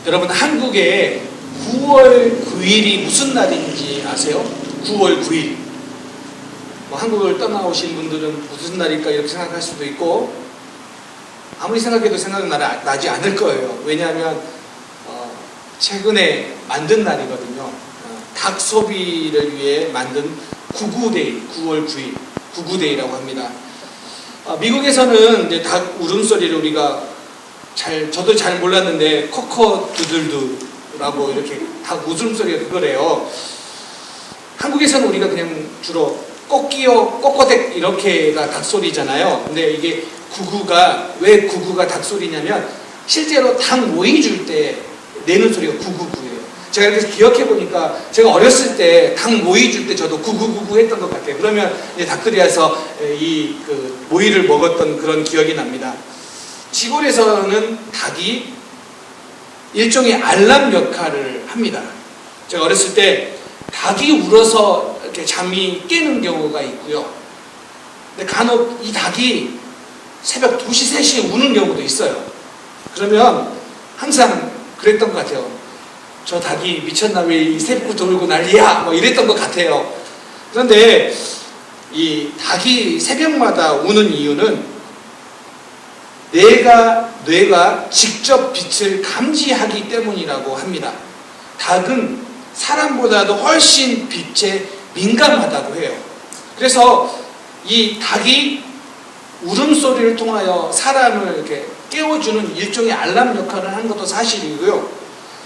여러분, 한국에 9월 9일이 무슨 날인지 아세요? 9월 9일. 뭐 한국을 떠나오신 분들은 무슨 날일까 이렇게 생각할 수도 있고, 아무리 생각해도 생각나지 않을 거예요. 왜냐하면 최근에 만든 날이거든요. 닭 소비를 위해 만든 구구데이, 9월 9일, 구구데이라고 합니다. 미국에서는 이제 닭 울음소리를 우리가 저도 잘 몰랐는데 코코두들두라고 이렇게 닭 웃음소리가 그거래요. 한국에서는 우리가 그냥 주로 꼬끼요, 꼬꼬댁 이렇게가 닭소리잖아요. 근데 이게 왜 구구가 닭소리냐면 실제로 닭 모이 줄 때 내는 소리가 구구구예요. 제가 이렇게 기억해 보니까 제가 어렸을 때 닭 모이 줄 때 저도 구구구구 했던 것 같아요. 그러면 이제 닭들이 와서 그 모이를 먹었던 그런 기억이 납니다. 시골에서는 닭이 일종의 알람 역할을 합니다. 제가 어렸을 때 닭이 울어서 이렇게 잠이 깨는 경우가 있고요. 근데 간혹 이 닭이 새벽 2시, 3시에 우는 경우도 있어요. 그러면 항상 그랬던 것 같아요. 저 닭이 미쳤나, 왜 이 새벽 돌고 난리야, 뭐 이랬던 것 같아요. 그런데 이 닭이 새벽마다 우는 이유는 뇌가 직접 빛을 감지하기 때문이라고 합니다. 닭은 사람보다도 훨씬 빛에 민감하다고 해요. 그래서 이 닭이 울음소리를 통하여 사람을 이렇게 깨워주는 일종의 알람 역할을 하는 것도 사실이고요.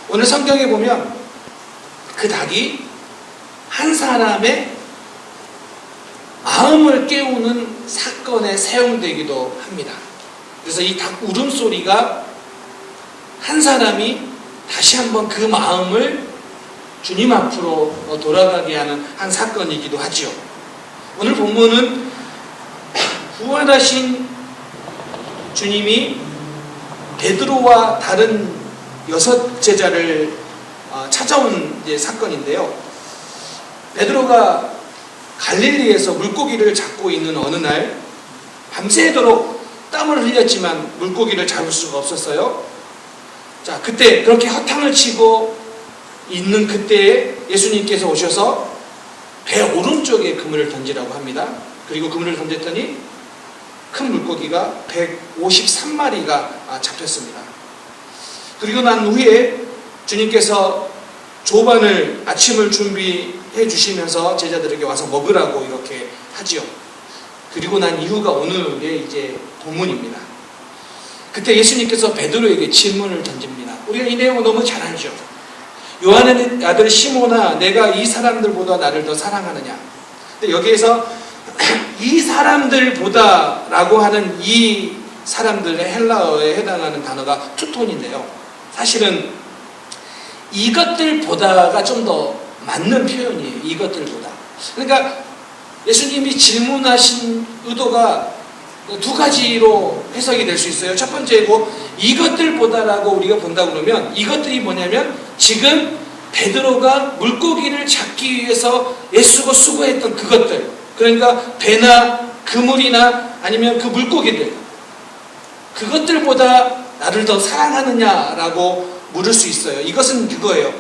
오늘 성경에 보면 그 닭이 한 사람의 마음을 깨우는 사건에 사용되기도 합니다. 그래서 이 닭 울음소리가 한 사람이 다시 한번 그 마음을 주님 앞으로 돌아가게 하는 한 사건이기도 하지요. 오늘 본문은 부활하신 주님이 베드로와 다른 6 제자를 찾아온 사건인데요. 베드로가 갈릴리에서 물고기를 잡고 있는 어느 날 밤새도록 땀을 흘렸지만 물고기를 잡을 수가 없었어요. 자, 그때 그렇게 허탕을 치고 있는 그때에 예수님께서 오셔서 배 오른쪽에 그물을 던지라고 합니다. 그리고 그물을 던졌더니 큰 물고기가 153마리가 잡혔습니다. 그리고 난 후에 주님께서 조반을 아침을 준비해 주시면서 제자들에게 와서 먹으라고 이렇게 하지요. 그리고 난 이후가 오늘의 이제 본문입니다. 그때 예수님께서 베드로에게 질문을 던집니다. 우리가 이 내용을 너무 잘 알죠. 요한의 아들 시몬아, 내가 이 사람들보다 나를 더 사랑하느냐. 근데 여기에서 이 사람들보다라고 하는 이 사람들의 헬라어에 해당하는 단어가 투톤인데요. 사실은 이것들보다가 좀 더 맞는 표현이에요. 이것들보다. 그러니까 예수님이 질문하신 의도가 2가지로 해석이 될 수 있어요. 첫 번째고, 이것들보다라고 우리가 본다고 그러면 이것들이 뭐냐면 지금 베드로가 물고기를 잡기 위해서 애쓰고 수고했던 그것들, 그러니까 배나 그물이나 아니면 그 물고기들, 그것들보다 나를 더 사랑하느냐라고 물을 수 있어요. 이것은 그거예요.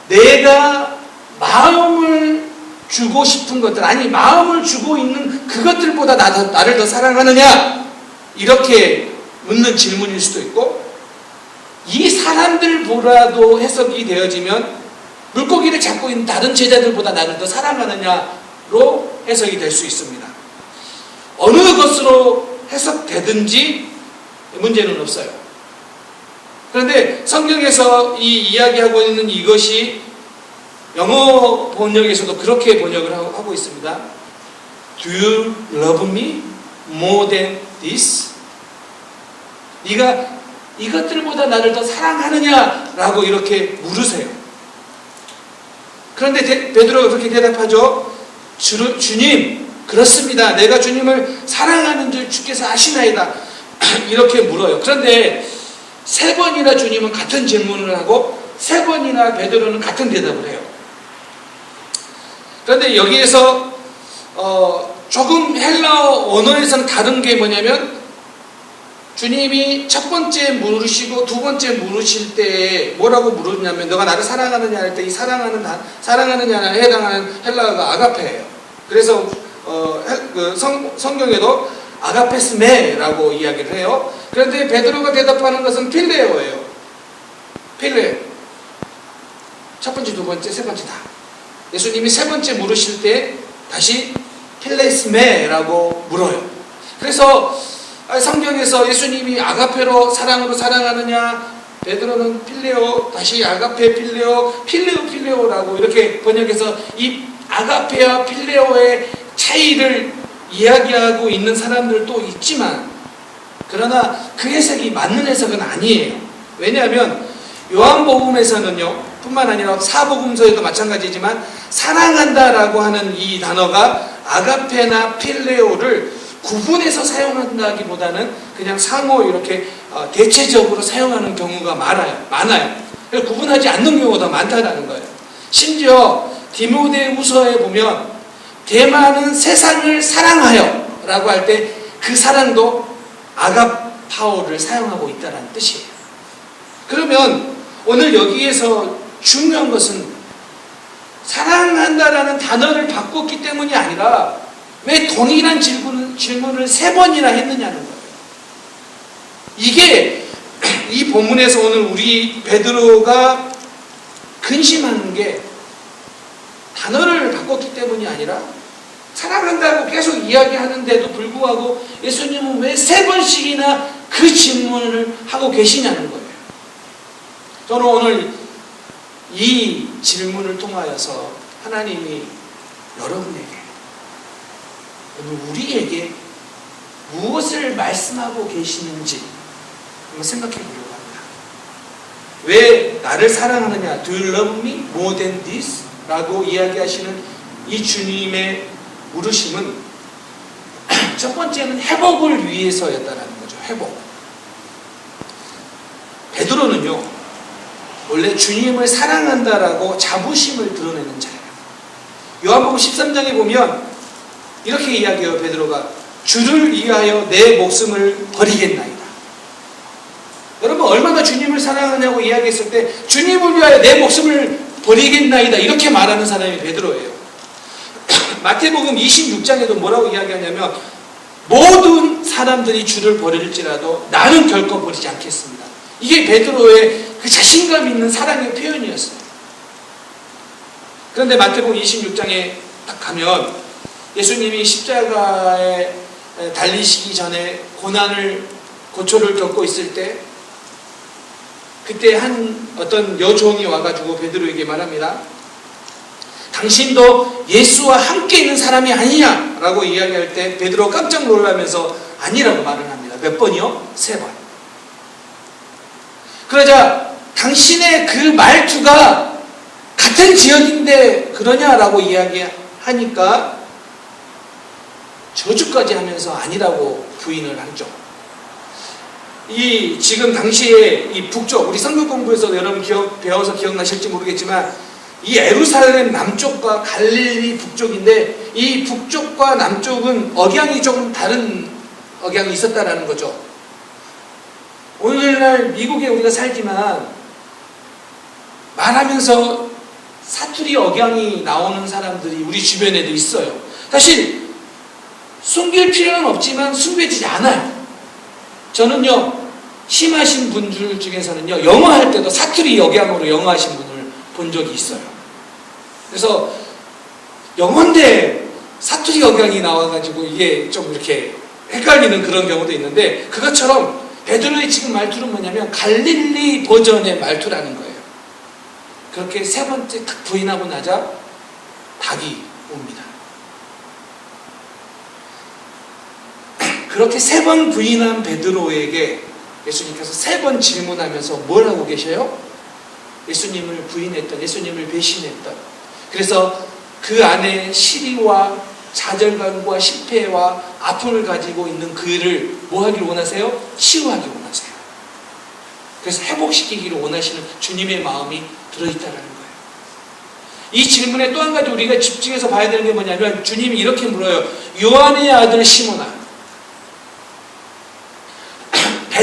내가 마음을 주고 싶은 것들, 아니 마음을 주고 있는 그것들보다 나를 더 사랑하느냐, 이렇게 묻는 질문일 수도 있고, 이 사람들보다도 해석이 되어지면 물고기를 잡고 있는 다른 제자들보다 나를 더 사랑하느냐로 해석이 될 수 있습니다. 어느 것으로 해석되든지 문제는 없어요. 그런데 성경에서 이 이야기하고 있는 이것이 영어 번역에서도 그렇게 번역을 하고 있습니다. Do you love me more than this? 네가 이것들보다 나를 더 사랑하느냐라고 이렇게 물으세요. 그런데 베드로가 그렇게 대답하죠. 주님, 그렇습니다. 내가 주님을 사랑하는 줄 주께서 아시나이다. 이렇게 물어요. 그런데 3번이나 주님은 같은 질문을 하고 3번이나 베드로는 같은 대답을 해요. 그런데 여기에서 조금 헬라어 언어에서는 다른 게 뭐냐면 주님이 첫 번째 물으시고 두 번째 물으실 때 뭐라고 물었냐면 너가 나를 사랑하느냐 할 때 이 사랑하느냐에 해당하는 헬라어가 아가페예요. 그래서 성경에도 아가페스메라고 이야기를 해요. 그런데 베드로가 대답하는 것은 필레오예요. 필레오. 첫 번째, 두 번째, 세 번째 다. 예수님이 세 번째 물으실 때 다시 필레스메라고 물어요. 그래서 성경에서 예수님이 아가페로 사랑으로 사랑하느냐, 베드로는 필레오, 다시 아가페 필레오라고 이렇게 번역해서 이 아가페와 필레오의 차이를 이야기하고 있는 사람들도 있지만, 그러나 그 해석이 맞는 해석은 아니에요. 왜냐하면 요한복음에서는요, 뿐만 아니라 사복음서에도 마찬가지지만 사랑한다라고 하는 이 단어가 아가페나 필레오를 구분해서 사용한다기보다는 그냥 상호 이렇게 대체적으로 사용하는 경우가 많아요. 그래서 구분하지 않는 경우가 더 많다는 거예요. 심지어 디모데후서에 보면 대만은 세상을 사랑하여 라고 할 때 그 사랑도 아가파오를 사용하고 있다는 뜻이에요. 그러면 오늘 여기에서 중요한 것은 사랑한다라는 단어를 바꿨기 때문이 아니라 왜 동일한 질문을 세 번이나 했느냐는 거예요. 이게 이 본문에서 오늘 우리 베드로가 근심하는 게 단어를 바꿨기 때문이 아니라 사랑한다고 계속 이야기하는데도 불구하고 예수님은 왜 세 번씩이나 그 질문을 하고 계시냐는 거예요. 저는 오늘 이 질문을 통하여서 하나님이 여러분에게, 오늘 우리에게 무엇을 말씀하고 계시는지 한번 생각해 보려고 합니다. 왜 나를 사랑하느냐? Do you love me more than this? 라고 이야기하시는 이 주님의 물으심은 첫 번째는 회복을 위해서였다는 거죠. 회복. 베드로는요, 원래 주님을 사랑한다라고 자부심을 드러내는 자예요. 요한복음 13장에 보면 이렇게 이야기해요. 베드로가 주를 위하여 내 목숨을 버리겠나이다. 여러분 얼마나 주님을 사랑하냐고 이야기했을 때 주님을 위하여 내 목숨을 버리겠나이다 이렇게 말하는 사람이 베드로예요. 마태복음 26장에도 뭐라고 이야기하냐면 모든 사람들이 주를 버릴지라도 나는 결코 버리지 않겠습니다. 이게 베드로의 그 자신감 있는 사랑의 표현이었어요. 그런데 마태복음 26장에 딱 가면 예수님이 십자가에 달리시기 전에 고초를 겪고 있을 때 그때 어떤 여종이 와가지고 베드로에게 말합니다. 당신도 예수와 함께 있는 사람이 아니냐? 라고 이야기할 때 베드로 깜짝 놀라면서 아니라고 말을 합니다. 몇 번이요? 3번. 그러자 당신의 그 말투가 같은 지역인데 그러냐라고 이야기하니까 저주까지 하면서 아니라고 부인을 하죠. 지금 당시에 이 북쪽, 우리 성경 공부에서 여러분 배워서 기억나실지 모르겠지만 이 예루살렘 남쪽과 갈릴리 북쪽인데 이 북쪽과 남쪽은 억양이 조금 다른 억양이 있었다라는 거죠. 오늘날 미국에 우리가 살지만 말하면서 사투리 억양이 나오는 사람들이 우리 주변에도 있어요. 사실 숨길 필요는 없지만 숨겨지지 않아요. 저는요, 심하신 분들 중에서는요, 영어 할 때도 사투리 억양으로 영어 하신 분을 본 적이 있어요. 그래서 영어인데 사투리 억양이 나와가지고 이게 좀 이렇게 헷갈리는 그런 경우도 있는데 그것처럼 베드로의 지금 말투는 뭐냐면 갈릴리 버전의 말투라는 거예요. 그렇게 세 번째 딱 부인하고 나자 닭이 옵니다. 그렇게 3번 부인한 베드로에게 예수님께서 3번 질문하면서 뭘 하고 계셔요? 예수님을 부인했던, 예수님을 배신했던, 그래서 그 안에 시리와 좌절감과 실패와 아픔을 가지고 있는 그를 뭐 하기를 원하세요? 치유하기를 원하세요. 그래서 회복시키기를 원하시는 주님의 마음이 들어있다는 거예요. 이 질문에 또 한 가지 우리가 집중해서 봐야 되는 게 뭐냐면 주님이 이렇게 물어요. 요한의 아들 시몬아,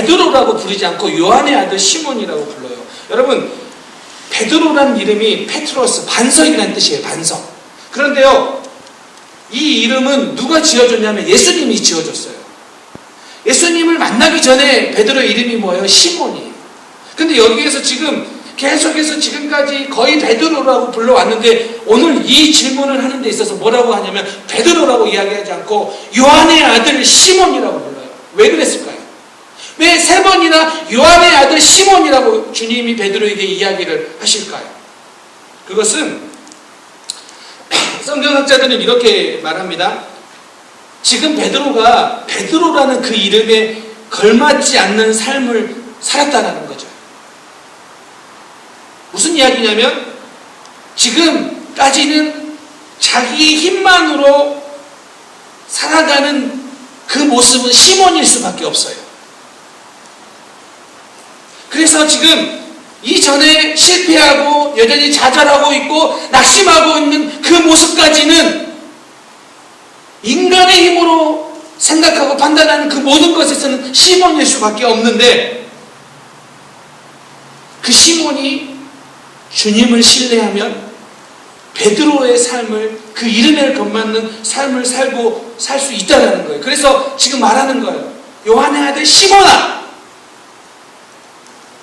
베드로라고 부르지 않고 요한의 아들 시몬이라고 불러요. 여러분, 베드로라는 이름이 페트로스, 반석이라는 뜻이에요. 반석. 그런데요, 이 이름은 누가 지어줬냐면 예수님이 지어줬어요. 예수님을 만나기 전에 베드로의 이름이 뭐예요? 시몬이에요. 근데 여기에서 지금 계속해서 지금까지 거의 베드로라고 불러왔는데 오늘 이 질문을 하는 데 있어서 뭐라고 하냐면 베드로라고 이야기하지 않고 요한의 아들 시몬이라고 불러요. 왜 그랬을까요? 왜 세 번이나 요한의 아들 시몬이라고 주님이 베드로에게 이야기를 하실까요? 그것은 성경학자들은 이렇게 말합니다. 지금 베드로가 베드로라는 그 이름에 걸맞지 않는 삶을 살았다는 거죠. 무슨 이야기냐면 지금까지는 자기 힘만으로 살아가는 그 모습은 시몬일 수밖에 없어요. 그래서 지금 이전에 실패하고 여전히 좌절하고 있고 낙심하고 있는 그 모습까지는 인간의 힘으로 생각하고 판단하는 그 모든 것에서는 시몬일 수밖에 없는데 그 시몬이 주님을 신뢰하면 베드로의 삶을 그 이름에 걸맞는 삶을 살고 살 수 있다는 거예요. 그래서 지금 말하는 거예요. 요한의 아들 시몬아,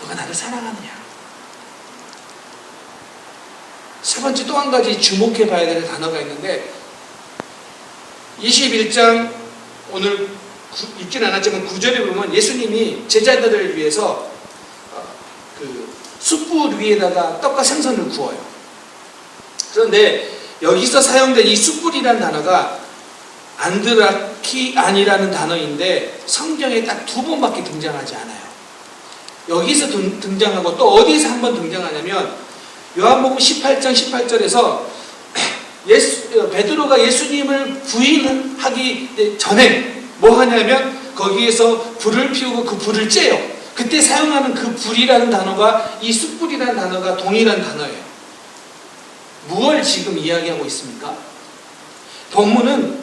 너가 나를 사랑하느냐? 세 번째 또 한 가지 주목해 봐야 될 단어가 있는데 21장 오늘 읽진 않았지만 9절에 보면 예수님이 제자들을 위해서 그 숯불 위에다가 떡과 생선을 구워요. 그런데 여기서 사용된 이 숯불이라는 단어가 안드라키안이라는 단어인데 성경에 딱 2번밖에 등장하지 않아요. 여기서 등장하고 또 어디에서 한 번 등장하냐면 요한복음 18장 18절에서 베드로가 예수님을 부인하기 전에 뭐 하냐면 거기에서 불을 피우고 그 불을 쬐요. 그때 사용하는 그 불이라는 단어가 이 숯불이라는 단어가 동일한 단어예요. 무엇을 지금 이야기하고 있습니까? 본문은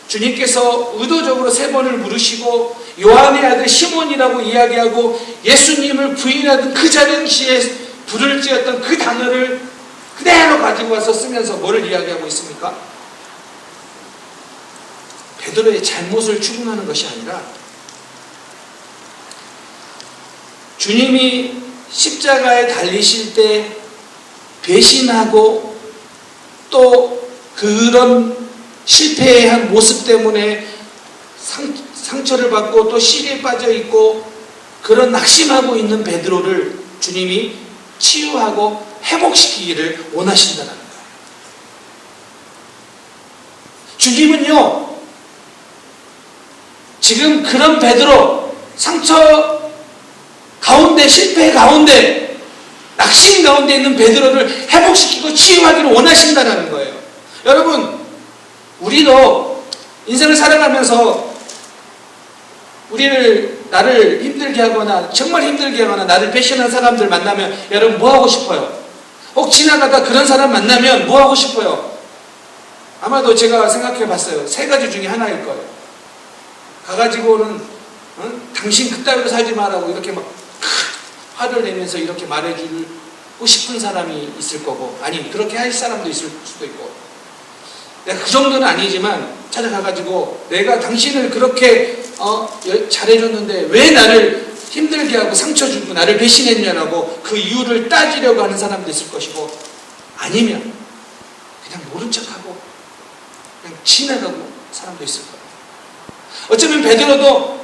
주님께서 의도적으로 3번을 부르시고 요한의 아들 시몬이라고 이야기하고 예수님을 부인하던 그 당시에 불을 쬐었던 그 단어를 그대로 가지고 와서 쓰면서 뭐를 이야기하고 있습니까? 베드로의 잘못을 추궁하는 것이 아니라 주님이 십자가에 달리실 때 배신하고 또 그런 실패한 모습 때문에 상처를 받고 또 시리에 빠져 있고 그런 낙심하고 있는 베드로를 주님이 치유하고 회복시키기를 원하신다는 거예요. 주님은요, 지금 그런 베드로, 상처 가운데, 실패 가운데, 낙심 가운데 있는 베드로를 회복시키고 치유하기를 원하신다는 거예요. 여러분, 우리도 인생을 살아가면서 나를 힘들게 하거나 정말 힘들게 하거나 나를 배신한 사람들 만나면 여러분 뭐 하고 싶어요? 혹 지나가다 그런 사람 만나면 뭐 하고 싶어요? 아마도 제가 생각해 봤어요. 3가지 중에 하나일 거예요. 가가지고는 당신 그따위로 살지 말라고 이렇게 막 화를 내면서 이렇게 말해주고 싶은 사람이 있을 거고, 아니 그렇게 할 사람도 있을 수도 있고, 내가 그 정도는 아니지만 찾아가가지고 내가 당신을 그렇게 잘해줬는데 왜 나를 힘들게 하고 상처 주고 나를 배신했냐라고 그 이유를 따지려고 하는 사람도 있을 것이고, 아니면 그냥 모른 척하고 그냥 지나가고 사람도 있을 거예요. 어쩌면 베드로도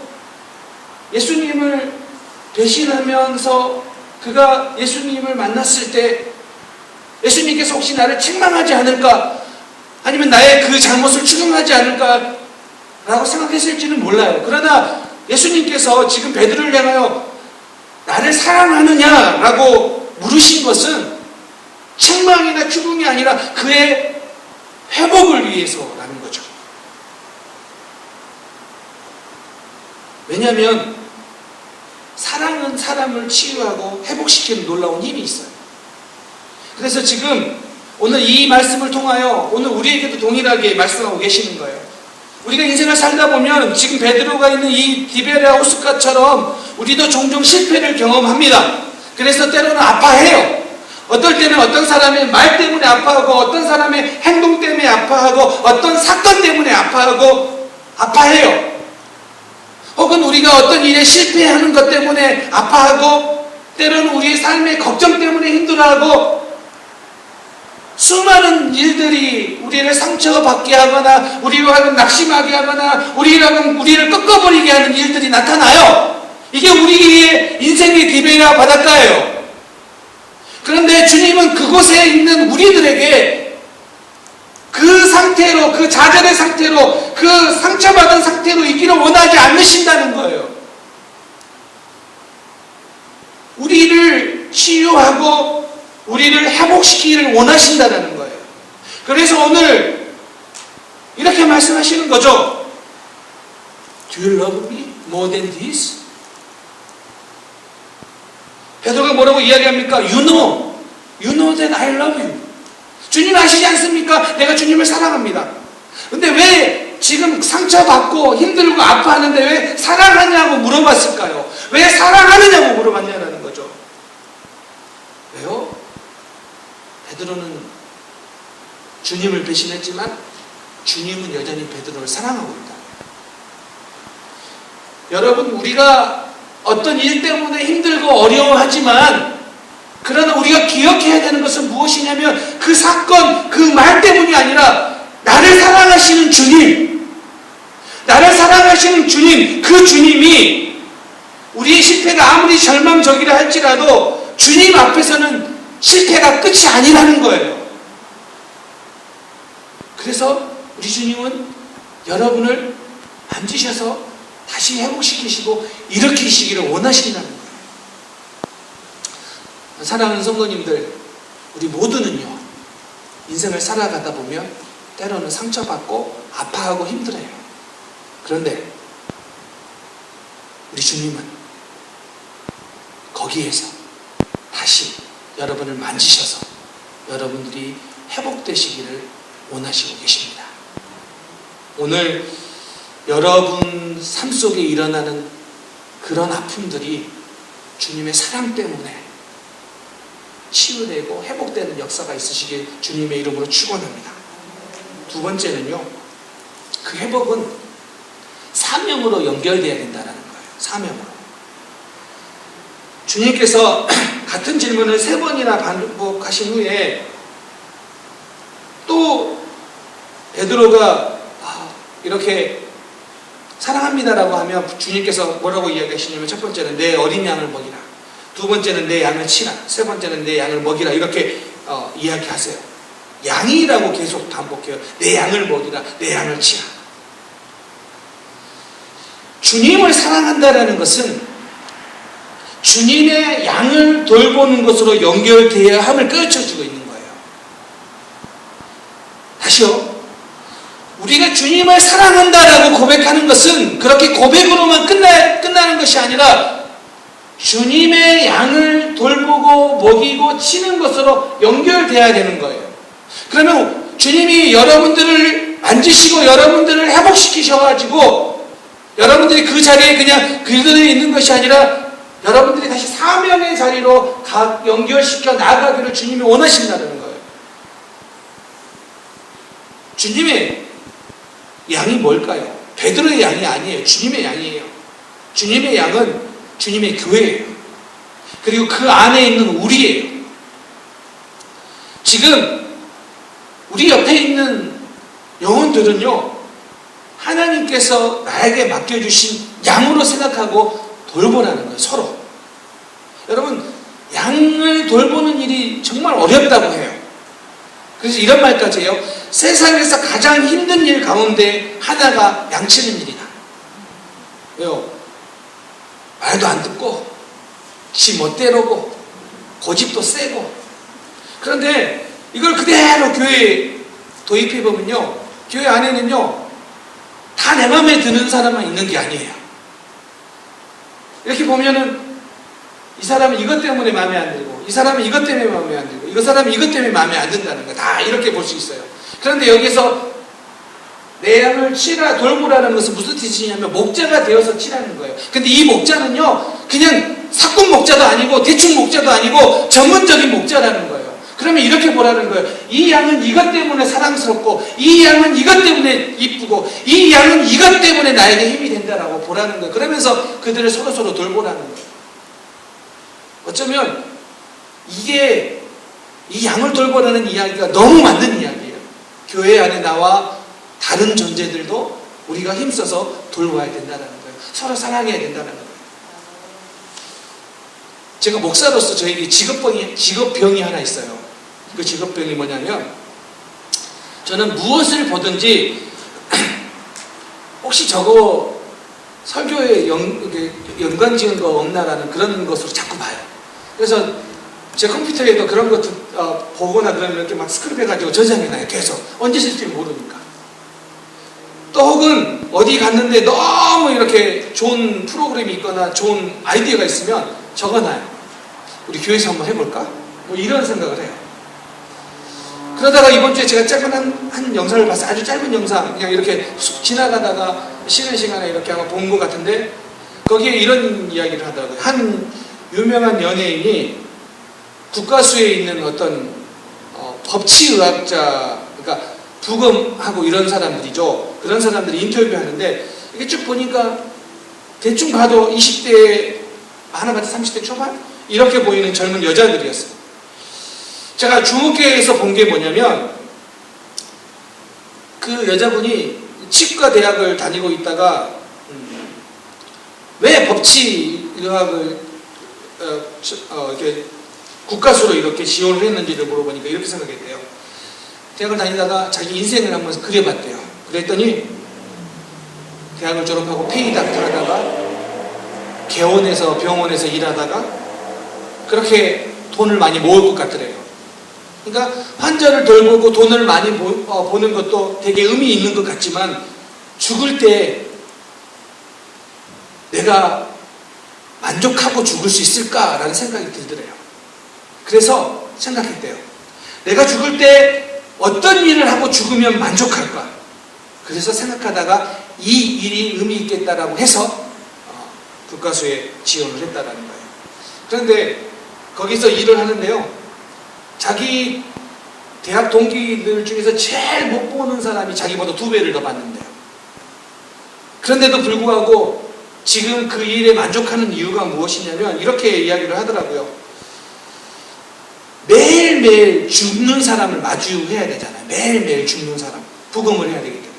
예수님을 배신하면서 그가 예수님을 만났을 때 예수님께서 혹시 나를 책망하지 않을까, 아니면 나의 그 잘못을 추궁하지 않을까 라고 생각했을지는 몰라요. 그러나 예수님께서 지금 베드로를 향하여 나를 사랑하느냐 라고 물으신 것은 책망이나 추궁이 아니라 그의 회복을 위해서라는 거죠. 왜냐하면 사랑은 사람을 치유하고 회복시키는 놀라운 힘이 있어요. 그래서 지금 오늘 이 말씀을 통하여 오늘 우리에게도 동일하게 말씀하고 계시는 거예요. 우리가 인생을 살다 보면 지금 베드로가 있는 이 디베랴 호숫가처럼 우리도 종종 실패를 경험합니다. 그래서 때로는 아파해요. 어떨 때는 어떤 사람의 말 때문에 아파하고 어떤 사람의 행동 때문에 아파하고 어떤 사건 때문에 아파해요. 혹은 우리가 어떤 일에 실패하는 것 때문에 아파하고 때로는 우리의 삶의 걱정 때문에 힘들어하고 수많은 일들이 우리를 상처받게 하거나 우리로 하여금 낙심하게 하거나 우리를 꺾어버리게 하는 일들이 나타나요. 이게 우리의 인생의 디베랴 바닷가예요. 그런데 주님은 그곳에 있는 우리들에게 그 상태로, 그 좌절의 상태로, 그 상처받은 상태로 있기를 원하지 않으신다는 거예요. 우리를 치유하고 우리를 회복시키기를 원하신다는 거예요. 그래서 오늘 이렇게 말씀하시는 거죠. Do you love me more than this? 베드로가 뭐라고 이야기합니까? You know that I love you. 주님 아시지 않습니까? 내가 주님을 사랑합니다. 근데 왜 지금 상처받고 힘들고 아파하는데 왜 사랑하냐고 물어봤을까요? 왜 사랑하느냐고 물어봤냐는 거죠. 왜요? 베드로는 주님을 배신했지만 주님은 여전히 베드로를 사랑하고 있다. 여러분, 우리가 어떤 일 때문에 힘들고 어려워하지만 그러나 우리가 기억해야 되는 것은 무엇이냐면 그 사건, 그 말 때문이 아니라 나를 사랑하시는 주님, 나를 사랑하시는 주님, 그 주님이 우리의 실패가 아무리 절망적이라 할지라도 주님 앞에서는 실패가 끝이 아니라는 거예요. 그래서 우리 주님은 여러분을 만지셔서 다시 회복시키시고 일으키시기를 원하신다는 거예요. 사랑하는 성도님들, 우리 모두는요, 인생을 살아가다 보면 때로는 상처받고 아파하고 힘들어요. 그런데 우리 주님은 거기에서 다시 여러분을 만지셔서 여러분들이 회복되시기를 원하시고 계십니다. 오늘 여러분 삶 속에 일어나는 그런 아픔들이 주님의 사랑 때문에 치유되고 회복되는 역사가 있으시길 주님의 이름으로 축원합니다. 두 번째는요, 그 회복은 사명으로 연결되어야 된다는 거예요. 사명으로. 주님께서 같은 질문을 3번이나 반복하신 후에 또 베드로가 이렇게 사랑합니다라고 하면 주님께서 뭐라고 이야기하시냐면 첫 번째는 내 어린 양을 먹이라, 두 번째는 내 양을 치라, 세 번째는 내 양을 먹이라, 이렇게 이야기하세요. 양이라고 계속 반복해요. 내 양을 먹이라, 내 양을 치라. 주님을 사랑한다라는 것은 주님의 양을 돌보는 것으로 연결되어야 함을 깨우쳐주고 있는 거예요. 다시요. 우리가 주님을 사랑한다라고 고백하는 것은 그렇게 고백으로만 끝나는 것이 아니라 주님의 양을 돌보고 먹이고 치는 것으로 연결돼야 되는 거예요. 그러면 주님이 여러분들을 만지시고 여러분들을 회복시키셔가지고 여러분들이 그 자리에 그냥 그대로 있는 것이 아니라 여러분들이 다시 사명의 자리로 연결시켜 나아가기를 주님이 원하신다는 거예요. 주님의 양이 뭘까요? 베드로의 양이 아니에요. 주님의 양이에요. 주님의 양은 주님의 교회예요. 그리고 그 안에 있는 우리예요. 지금 우리 옆에 있는 영혼들은요, 하나님께서 나에게 맡겨주신 양으로 생각하고 돌보라는 거예요. 서로. 여러분, 양을 돌보는 일이 정말 어렵다고 해요. 그래서 이런 말까지 해요. 세상에서 가장 힘든 일 가운데 하나가 양치는 일이다. 왜요? 말도 안 듣고 지 멋대로고 고집도 세고. 그런데 이걸 그대로 교회에 도입해보면요, 교회 안에는요 다 내 마음에 드는 사람만 있는 게 아니에요. 이렇게 보면은 이 사람은 이것 때문에 마음에 안 들고, 이 사람은 이것 때문에 마음에 안 들고, 이 사람은 이것 때문에 마음에 안 든다는 거 다 이렇게 볼 수 있어요. 그런데 여기서 내 양을 돌보라는 것은 무슨 뜻이냐면 목자가 되어서 치라는 거예요. 근데 이 목자는요, 그냥 사꾼 목자도 아니고 대충 목자도 아니고 전문적인 목자라는 거예요. 그러면 이렇게 보라는 거예요. 이 양은 이것 때문에 사랑스럽고, 이 양은 이것 때문에 이쁘고, 이 양은 이것 때문에 나에게 힘이 된다라고 보라는 거예요. 그러면서 그들을 서로 돌보라는 거예요. 어쩌면 이게 이 양을 돌보라는 이야기가 너무 맞는 이야기예요. 교회 안에 나와 다른 존재들도 우리가 힘써서 돌봐야 된다는 거예요. 서로 사랑해야 된다는 거예요. 제가 목사로서 저에게 직업병이 하나 있어요. 그 직업병이 뭐냐면, 저는 무엇을 보든지 혹시 저거 설교에 연관 지은 거 없나라는 그런 것으로 자꾸 봐요. 그래서 제 컴퓨터에도 그런 거 보거나 그러면 이렇게 막 스크립해가지고 저장해놔요. 계속. 언제 쓸지 모르니까. 또 혹은 어디 갔는데 너무 이렇게 좋은 프로그램이 있거나 좋은 아이디어가 있으면 적어놔요. 우리 교회에서 한번 해볼까? 뭐 이런 생각을 해요. 그러다가 이번 주에 제가 짧은 한 영상을 봤어요. 아주 짧은 영상. 그냥 이렇게 지나가다가 쉬는 시간에 이렇게 아마 본 것 같은데, 거기에 이런 이야기를 하더라고요. 한 유명한 연예인이 국가수에 있는 어떤 법치의학자, 그러니까 부검하고 이런 사람들이죠. 그런 사람들이 인터뷰하는데, 이게 쭉 보니까 대충 봐도 20대, 하나같이 30대 초반? 이렇게 보이는 젊은 여자들이었어요. 제가 주목해서 본 게 뭐냐면, 그 여자분이 치과 대학을 다니고 있다가 왜 법치의학을 이렇게 국가수로 이렇게 지원을 했는지를 물어보니까 이렇게 생각했대요. 대학을 다니다가 자기 인생을 한번 그려봤대요. 그랬더니 대학을 졸업하고 페이닥터 하다가 개원에서 병원에서 일하다가 그렇게 돈을 많이 모을 것 같더래요. 그러니까 환자를 돌보고 돈을 많이 보는 것도 되게 의미 있는 것 같지만, 죽을 때 내가 만족하고 죽을 수 있을까라는 생각이 들더래요. 그래서 생각했대요. 내가 죽을 때 어떤 일을 하고 죽으면 만족할까? 그래서 생각하다가 이 일이 의미 있겠다라고 해서 국가수에 지원을 했다라는 거예요. 그런데 거기서 일을 하는데요, 자기 대학 동기들 중에서 제일 못 보는 사람이 자기보다 2배를 더 받는데요. 그런데도 불구하고 지금 그 일에 만족하는 이유가 무엇이냐면, 이렇게 이야기를 하더라고요. 매일매일 죽는 사람을 마주해야 되잖아요. 매일매일 죽는 사람. 부검을 해야 되기 때문에.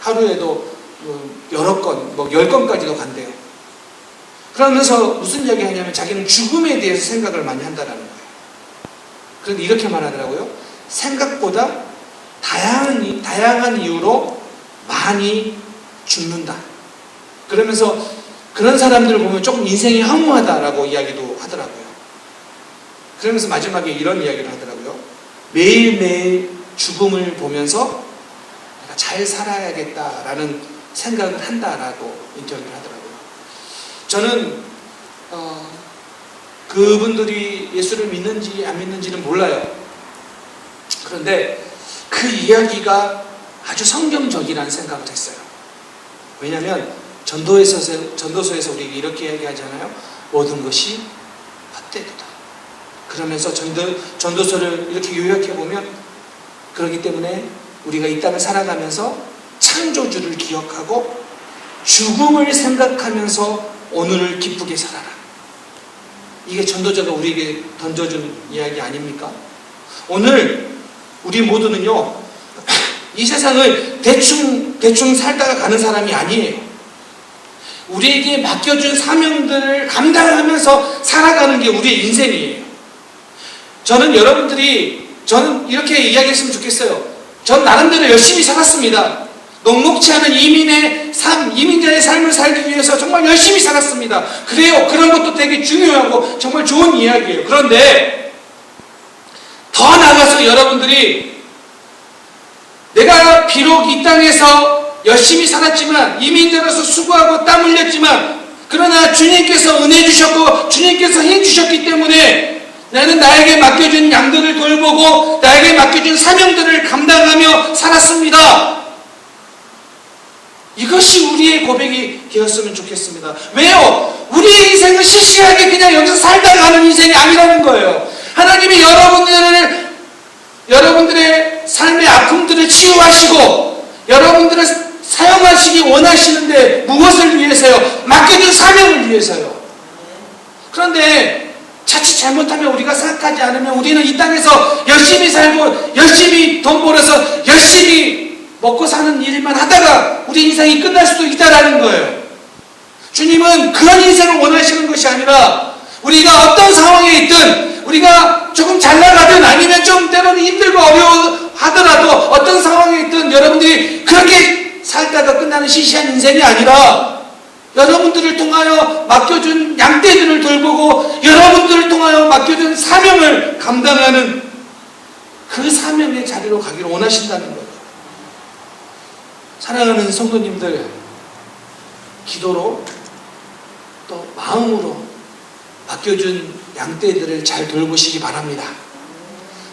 하루에도 여러 건, 10건까지도 간대요. 그러면서 무슨 이야기 하냐면, 자기는 죽음에 대해서 생각을 많이 한다는 거예요. 그런데 이렇게 말하더라고요. 생각보다 다양한 이유로 많이 죽는다. 그러면서 그런 사람들을 보면 조금 인생이 허무하다라고 이야기도 하더라고요. 그러면서 마지막에 이런 이야기를 하더라고요. 매일매일 죽음을 보면서 내가 잘 살아야겠다라는 생각을 한다라고 인터뷰를 하더라고요. 저는 그분들이 예수를 믿는지 안 믿는지는 몰라요. 그런데 그 이야기가 아주 성경적이라는 생각을 했어요. 왜냐하면 전도서에서 우리에게 이렇게 이야기하잖아요. 모든 것이 헛되도다. 그러면서 전도서를 이렇게 요약해보면, 그렇기 때문에 우리가 이 땅을 살아가면서 창조주를 기억하고 죽음을 생각하면서 오늘을 기쁘게 살아라. 이게 전도자가 우리에게 던져준 이야기 아닙니까? 오늘 우리 모두는요, 이 세상을 대충 살다가 가는 사람이 아니에요. 우리에게 맡겨준 사명들을 감당하면서 살아가는 게 우리의 인생이에요. 저는 이렇게 이야기했으면 좋겠어요. 전 나름대로 열심히 살았습니다. 녹록치 않은 이민자의 삶을 살기 위해서 정말 열심히 살았습니다. 그래요. 그런 것도 되게 중요하고 정말 좋은 이야기예요. 그런데 더 나아가서 여러분들이, 내가 비록 이 땅에서 열심히 살았지만, 이민자로서 수고하고 땀 흘렸지만, 그러나 주님께서 은혜 주셨고 주님께서 힘 주셨기 때문에 나는 나에게 맡겨준 양들을 돌보고 나에게 맡겨준 사명들을 감당하며 살았습니다. 이것이 우리의 고백이 되었으면 좋겠습니다. 왜요? 우리의 인생은 시시하게 그냥 여기서 살다 가는 인생이 아니라는 거예요. 하나님이 여러분들의 삶의 아픔들을 치유하시고 여러분들을 사용하시기 원하시는데 무엇을 위해서요? 맡겨준 사명을 위해서요. 그런데 자칫 잘못하면, 우리가 생각하지 않으면 우리는 이 땅에서 열심히 살고 열심히 돈 벌어서 열심히 먹고 사는 일만 하다가 우리 인생이 끝날 수도 있다라는 거예요. 주님은 그런 인생을 원하시는 것이 아니라 우리가 어떤 상황에 있든, 우리가 조금 잘 나가든 아니면 좀 때로는 힘들고 어려워하더라도 어떤 상황에 있든 여러분들이 그렇게 살다가 끝나는 시시한 인생이 아니라 여러분들을 통하여 맡겨준 양떼들을 돌보고 여러분들을 통하여 맡겨준 사명을 감당하는 그 사명의 자리로 가기를 원하신다는 거예요. 사랑하는 성도님들, 기도로 또 마음으로 맡겨준 양떼들을 잘 돌보시기 바랍니다.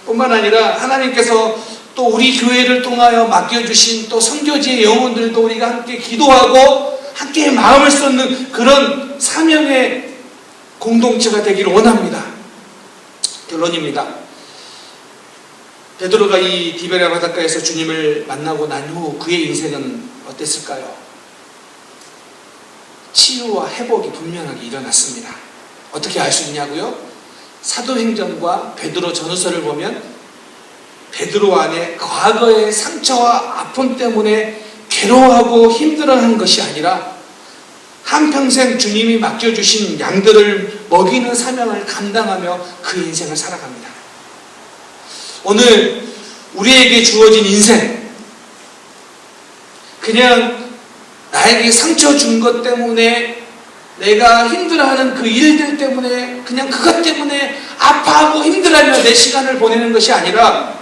뿐만 아니라 하나님께서 또 우리 교회를 통하여 맡겨주신 또 선교지의 영혼들도 우리가 함께 기도하고 함께 마음을 쏟는 그런 사명의 공동체가 되기를 원합니다. 결론입니다. 베드로가 이 디베랴 바닷가에서 주님을 만나고 난 후 그의 인생은 어땠을까요? 치유와 회복이 분명하게 일어났습니다. 어떻게 알 수 있냐고요? 사도행전과 베드로 전후서를 보면 베드로 안에 과거의 상처와 아픔 때문에 괴로워하고 힘들어하는 것이 아니라 한평생 주님이 맡겨주신 양들을 먹이는 사명을 감당하며 그 인생을 살아갑니다. 오늘 우리에게 주어진 인생, 그냥 나에게 상처 준 것 때문에, 내가 힘들어하는 그 일들 때문에, 그냥 그것 때문에 아파하고 힘들어하며 내 시간을 보내는 것이 아니라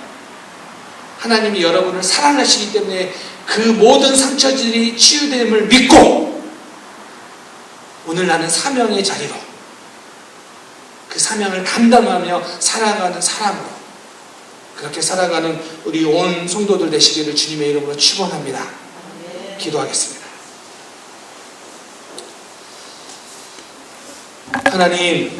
하나님이 여러분을 사랑하시기 때문에 그 모든 상처들이 치유됨을 믿고 오늘 나는 사명의 자리로 그 사명을 감당하며 살아가는 사람으로 그렇게 살아가는 우리 온 성도들 되시기를 주님의 이름으로 축원합니다. 기도하겠습니다. 하나님,